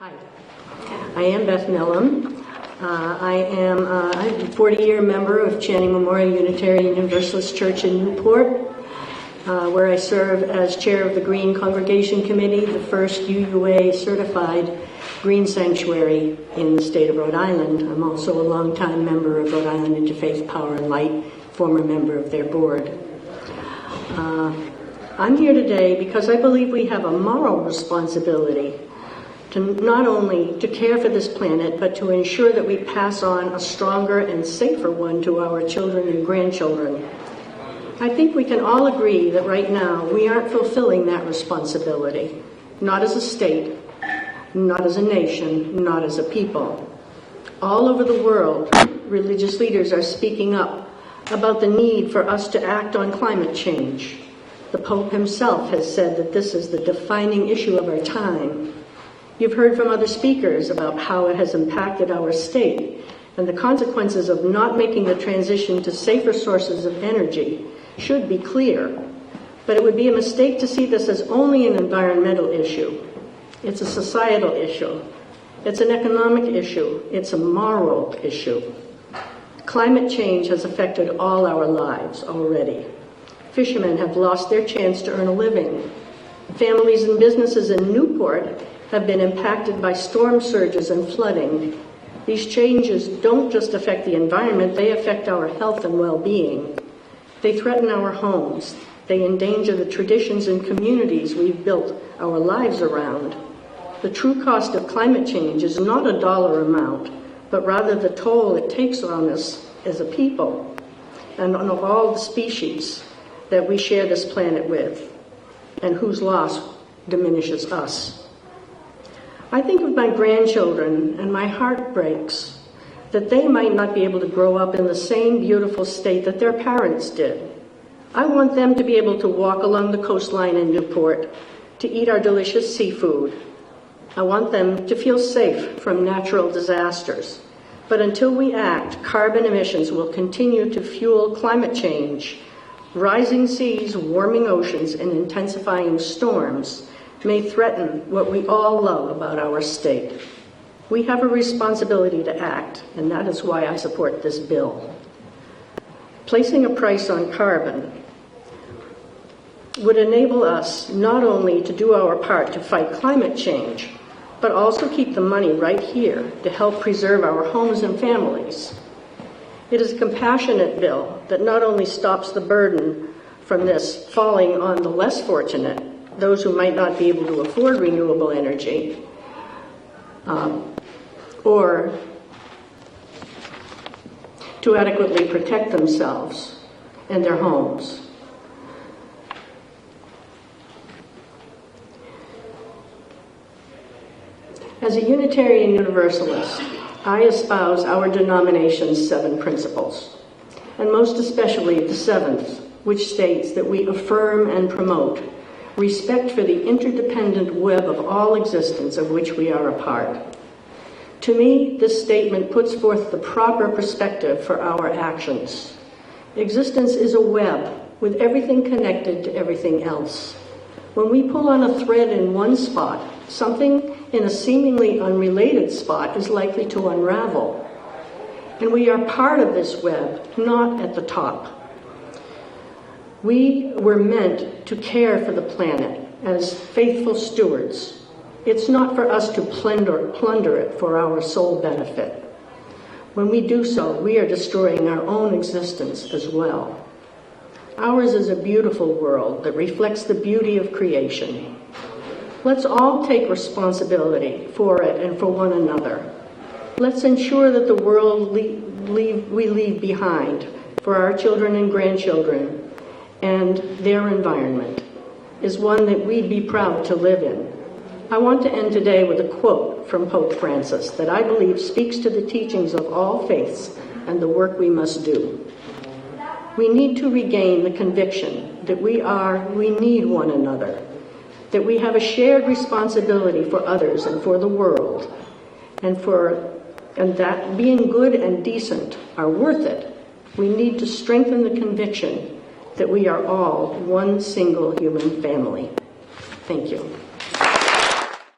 Hi, I am Beth Milham. I'm a 40-year member of Channing Memorial Unitarian Universalist Church in Newport, where I serve as chair of the Green Congregation Committee, the first UUA certified green sanctuary in the state of Rhode Island. I'm also a longtime member of Rhode Island Interfaith Power and Light, former member of their board. I'm here today because I believe we have a moral responsibility to not only to care for this planet, but to ensure that we pass on a stronger and safer one to our children and grandchildren. I think we can all agree that right now we aren't fulfilling that responsibility, not as a state, not as a nation, not as a people. All over the world, religious leaders are speaking up about the need for us to act on climate change. The Pope himself has said that this is the defining issue of our time. You've heard from other speakers about how it has impacted our state, and the consequences of not making the transition to safer sources of energy should be clear. But it would be a mistake to see this as only an environmental issue. It's a societal issue. It's an economic issue. It's a moral issue. Climate change has affected all our lives already. Fishermen have lost their chance to earn a living. Families and businesses in Newport have been impacted by storm surges and flooding. These changes don't just affect the environment, they affect our health and well-being. They threaten our homes. They endanger the traditions and communities we've built our lives around. The true cost of climate change is not a dollar amount, but rather the toll it takes on us as a people and on all the species that we share this planet with, and whose loss diminishes us. I think of my grandchildren, and my heart breaks that they might not be able to grow up in the same beautiful state that their parents did. I want them to be able to walk along the coastline in Newport, to eat our delicious seafood. I want them to feel safe from natural disasters. But until we act, carbon emissions will continue to fuel climate change. Rising seas, warming oceans, and intensifying storms may threaten what we all love about our state. We have a responsibility to act, and that is why I support this bill. Placing a price on carbon would enable us not only to do our part to fight climate change, but also keep the money right here to help preserve our homes and families. It is a compassionate bill that not only stops the burden from this falling on the less fortunate, those who might not be able to afford renewable energy, or to adequately protect themselves and their homes. As a Unitarian Universalist, I espouse our denomination's 7 principles, and most especially the 7th, which states that we affirm and promote respect for the interdependent web of all existence of which we are a part. To me, this statement puts forth the proper perspective for our actions. Existence is a web with everything connected to everything else. When we pull on a thread in one spot, something in a seemingly unrelated spot is likely to unravel. And we are part of this web, not at the top. We were meant to care for the planet as faithful stewards. It's not for us to plunder it for our sole benefit. When we do so, we are destroying our own existence as well. Ours is a beautiful world that reflects the beauty of creation. Let's all take responsibility for it and for one another. Let's ensure that the world we leave behind for our children and grandchildren and their environment is one that we'd be proud to live in. I want to end today with a quote from Pope Francis that I believe speaks to the teachings of all faiths and the work we must do. We need to regain the conviction that we need one another, that we have a shared responsibility for others and for the world, and that being good and decent are worth it. We need to strengthen the conviction that we are all one single human family. Thank you.